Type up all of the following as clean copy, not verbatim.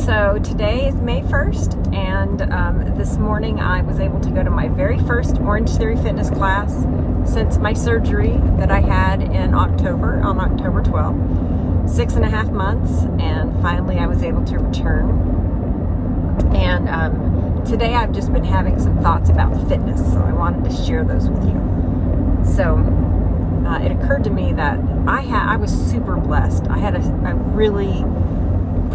So today is May 1st, and this morning I was able to go to my very first Orange Theory Fitness class since my surgery that I had in October, on October 12th. 6.5 months, and finally I was able to return. And today I've just been having some thoughts about fitness, so I wanted to share those with you. So it occurred to me that I was super blessed. I had a really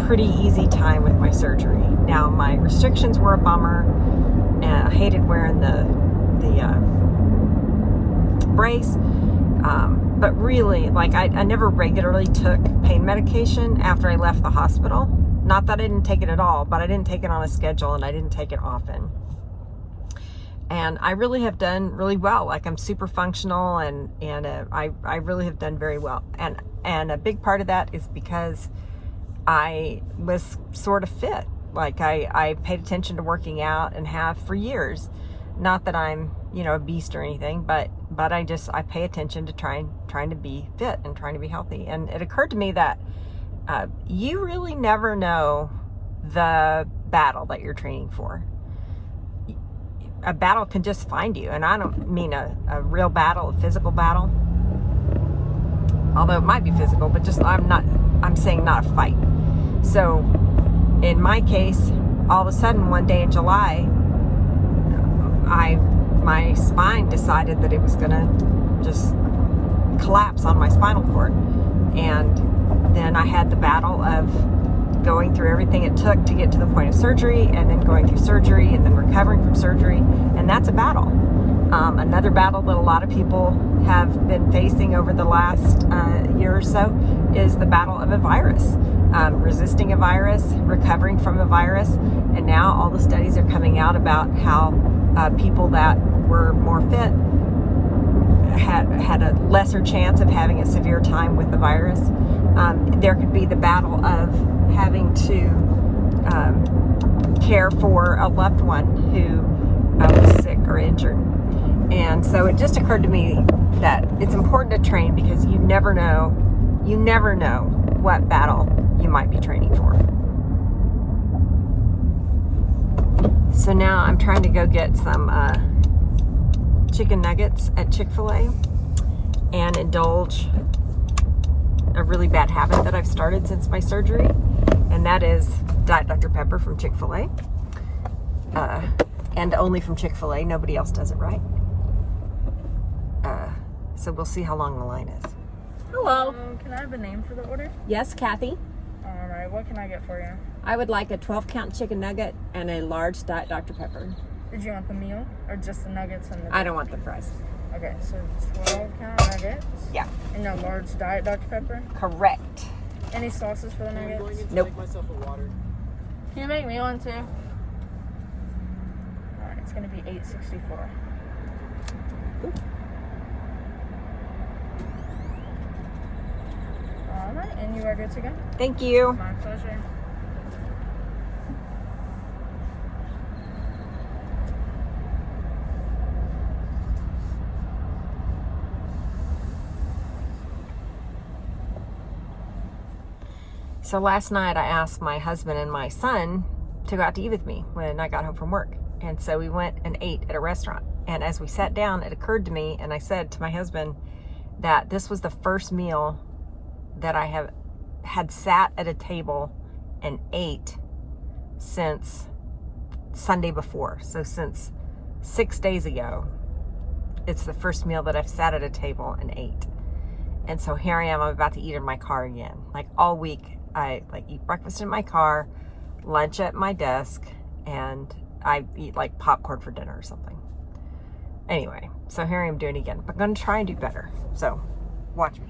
pretty easy time with my surgery. Now my restrictions were a bummer, and I hated wearing the brace. But really, like I never regularly took pain medication after I left the hospital. Not that I didn't take it at all, but I didn't take it on a schedule and I didn't take it often. And I really have done really well. Like I'm super functional, and I really have done very well. And a big part of that is because I was sort of fit. Like I paid attention to working out and have for years. Not that I'm, a beast or anything, but I pay attention to trying to be fit and trying to be healthy. And it occurred to me that you really never know the battle that you're training for. A battle can just find you, and I don't mean a real battle, a physical battle. Although it might be physical, but I'm saying not a fight. So in my case, all of a sudden one day in July, my spine decided that it was going to just collapse on my spinal cord. And then I had the battle of going through everything it took to get to the point of surgery, and then going through surgery, and then recovering from surgery. And that's a battle. Another battle that a lot of people have been facing over the last year or so is the battle of a virus. Resisting a virus, recovering from a virus. And now all the studies are coming out about how people that were more fit had a lesser chance of having a severe time with the virus. There could be the battle of having to care for a loved one who was sick or injured. And so it just occurred to me that it's important to train, because you never know what battle you might be training for. So now I'm trying to go get some chicken nuggets at Chick-fil-A and indulge a really bad habit that I've started since my surgery, and that is Diet Dr. Pepper from Chick-fil-A, and only from Chick-fil-A. Nobody else does it right. So we'll see how long the line is. Hello. Can I have a name for the order? Yes, Kathy. All right. What can I get for you? I would like a 12-count chicken nugget and a large Diet Dr. Pepper. Did you want the meal or just the nuggets and the? I don't want the fries. Okay, so 12-count nuggets. Yeah. And a large Diet Dr. Pepper. Correct. Any sauces for the nuggets? I'm going in to Nope. make myself a water. Can you make me one too? All right, it's gonna be $8.64. Ooh. All right, and you are good to go. Thank you. My pleasure. So last night I asked my husband and my son to go out to eat with me when I got home from work. And so we went and ate at a restaurant. And as we sat down, it occurred to me, and I said to my husband that this was the first meal that I had sat at a table and ate since Sunday before. So since 6 days ago, it's the first meal that I've sat at a table and ate. And so here I am, I'm about to eat in my car again. Like all week, I eat breakfast in my car, lunch at my desk, and I eat like popcorn for dinner or something. Anyway, so here I am doing it again. But I'm going to try and do better. So watch me.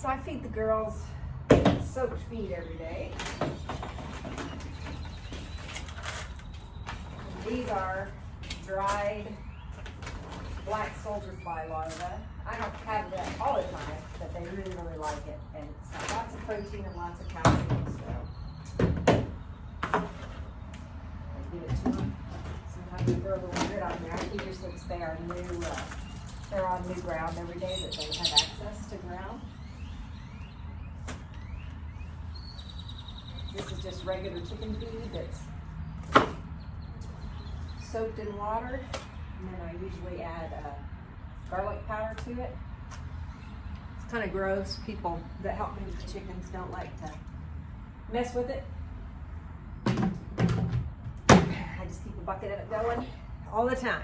So I feed the girls soaked feed every day. These are dried black soldier fly larvae. I don't have that all the time, but they really, really like it. And it's got lots of protein and lots of calcium, so I give it to them. Sometimes they throw a little bit on there. I figure since they are new, they're on new ground every day, that they have access to ground. This is just regular chicken feed that's soaked in water, and then I usually add garlic powder to it. It's kind of gross. People that help me with the chickens don't like to mess with it. I just keep a bucket of it going all the time.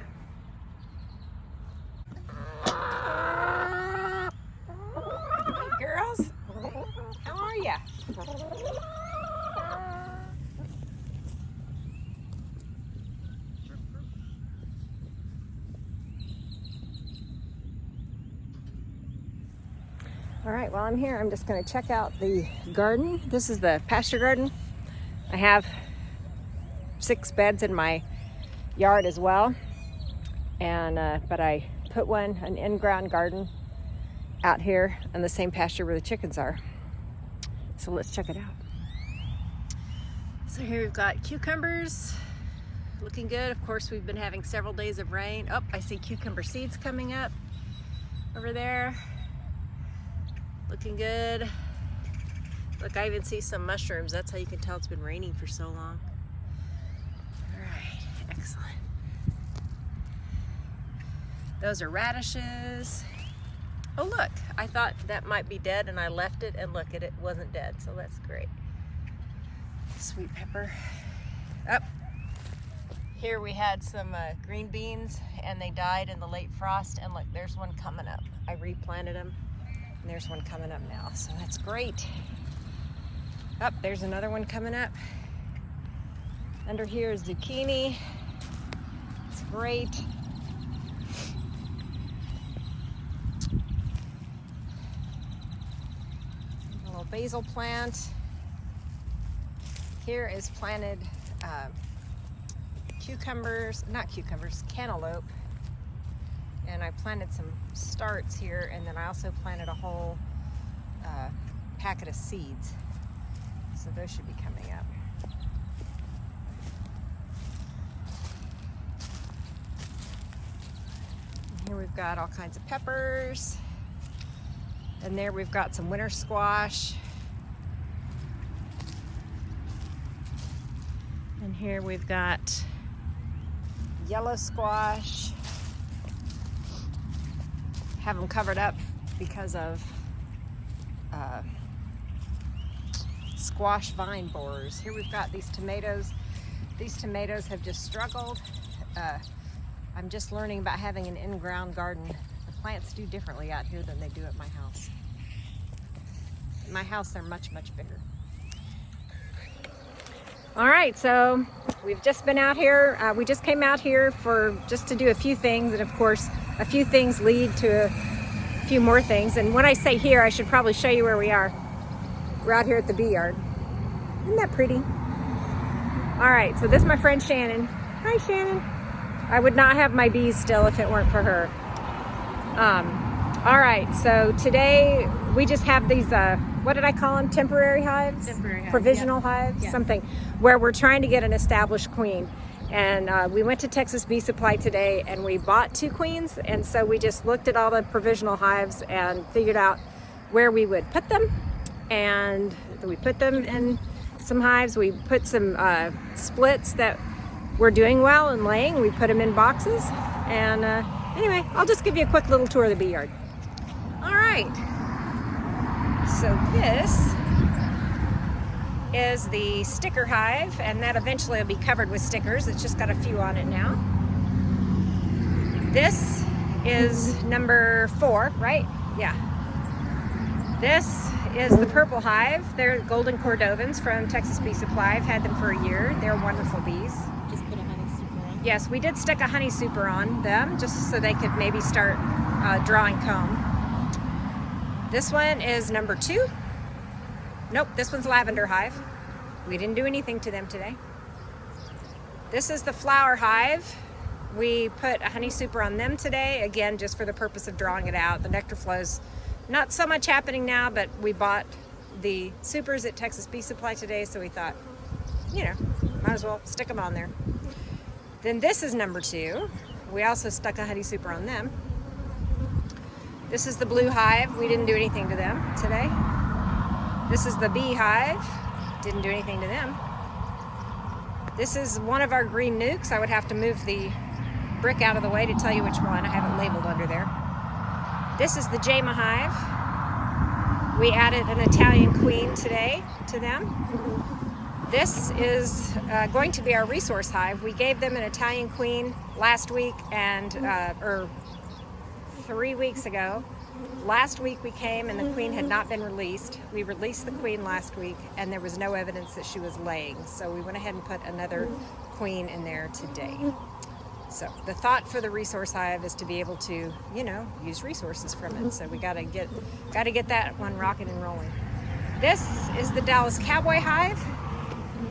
Hey girls, how are ya? All right, while I'm here, I'm just going to check out the garden. This is the Pasture Garden. I have 6 beds in my yard as well, and but I put an in-ground garden out here on the same pasture where the chickens are. So let's check it out. So here we've got cucumbers, looking good. Of course, we've been having several days of rain. Oh, I see cucumber seeds coming up over there. Looking good. Look, I even see some mushrooms. That's how you can tell it's been raining for so long. Those are radishes. Oh look, I thought that might be dead and I left it, and look, it wasn't dead, so that's great. Sweet pepper. Up. Here we had some green beans and they died in the late frost, and look, there's one coming up. I replanted them and there's one coming up now, so that's great. Up, there's another one coming up. Under here is zucchini. It's great. A little basil plant. Here is planted cantaloupe. And I planted some starts here, and then I also planted a whole packet of seeds. So those should be coming up. And here we've got all kinds of peppers. And there we've got some winter squash. And here we've got yellow squash. Have them covered up because of squash vine borers. Here we've got these tomatoes. These tomatoes have just struggled. I'm just learning about having an in-ground garden. The plants do differently out here than they do at my house. At my house, they're much, much bigger. All right, so we've just been out here. We just came out here just to do a few things, and of course, a few things lead to a few more things. And when I say here, I should probably show you where we are. We're out here at the bee yard. Isn't that pretty? All right, so this is my friend Shannon. Hi, Shannon. I would not have my bees still if it weren't for her. All right, so today we just have these, what did I call them? Temporary hives? Temporary hives, Provisional yeah. hives? Yeah. Something, where we're trying to get an established queen. And we went to Texas Bee Supply today and we bought 2 queens. And so we just looked at all the provisional hives and figured out where we would put them. And we put them in some hives. We put some splits that were doing well and laying. We put them in boxes. And anyway, I'll just give you a quick little tour of the bee yard. All right. So this is the sticker hive, and that eventually will be covered with stickers. It's just got a few on it now. This is number 4, right? Yeah. This is the purple hive. They're golden Cordovans from Texas Bee Supply. I've had them for a year. They're wonderful bees. Just put a honey super on. Yes, we did stick a honey super on them just so they could maybe start drawing comb. This one is number 2. Nope, this one's Lavender Hive. We didn't do anything to them today. This is the flower hive. We put a honey super on them today, again, just for the purpose of drawing it out. The nectar flow's not so much happening now, but we bought the supers at Texas Bee Supply today, so we thought, you know, might as well stick them on there. Then this is number 2. We also stuck a honey super on them. This is the blue hive. We didn't do anything to them today. This is the bee hive. Didn't do anything to them. This is one of our green nukes. I would have to move the brick out of the way to tell you which one. I have it labeled under there. This is the Jama hive. We added an Italian queen today to them. This is going to be our resource hive. We gave them an Italian queen last week or 3 weeks ago. Last week we came and the queen had not been released. We released the queen last week and there was no evidence that she was laying. So we went ahead and put another queen in there today. So the thought for the resource hive is to be able to, you know, use resources from it. So we gotta get that one rocking and rolling. This is the Dallas Cowboy hive.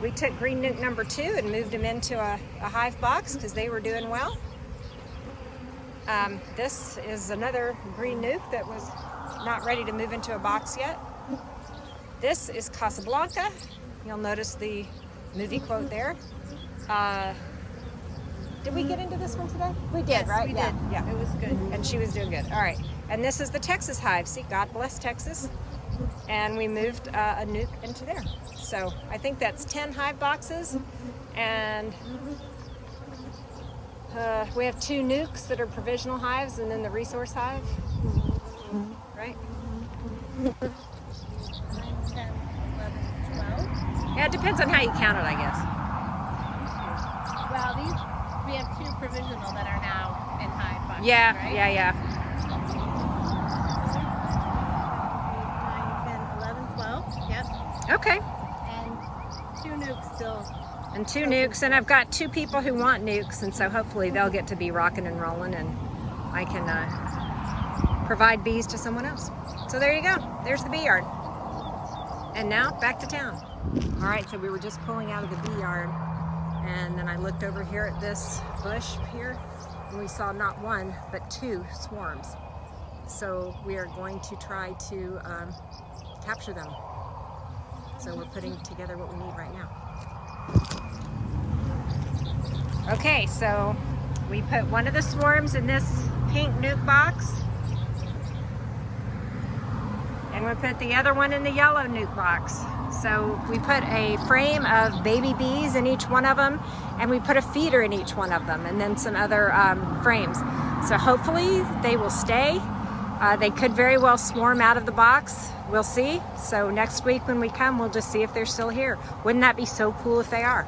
We took green nuke number 2 and moved them into a hive box because they were doing well. This is another green nuke that was not ready to move into a box yet. This is Casablanca. You'll notice the movie quote there. Did we get into this one today? We did, Yes, right? we Yeah. did. Yeah. It was good. And she was doing good. All right. And this is the Texas hive. See, God bless Texas. And we moved a nuke into there. So I think that's 10 hive boxes. And We have 2 nukes that are provisional hives, and then the resource hive. Right? 9, 10, 11, 12. Yeah, it depends on how you count it, I guess. Well, we have 2 provisional that are now in hive boxes, Yeah, right? yeah. 9, 10, 11, 12. Yep. Okay. And 2 nukes still. And 2 nukes, and I've got 2 people who want nukes, and so hopefully they'll get to be rocking and rolling, and I can provide bees to someone else. So there you go. There's the bee yard. And now back to town. All right, so we were just pulling out of the bee yard, and then I looked over here at this bush here, and we saw not 1 but 2 swarms. So we are going to try to capture them. So we're putting together what we need right now. Okay, so we put one of the swarms in this pink nuke box, and we put the other one in the yellow nuke box. So we put a frame of baby bees in each one of them, and we put a feeder in each one of them, and then some other frames. So hopefully they will stay. They could very well swarm out of the box. We'll see. So next week when we come, we'll just see if they're still here. Wouldn't that be so cool if they are?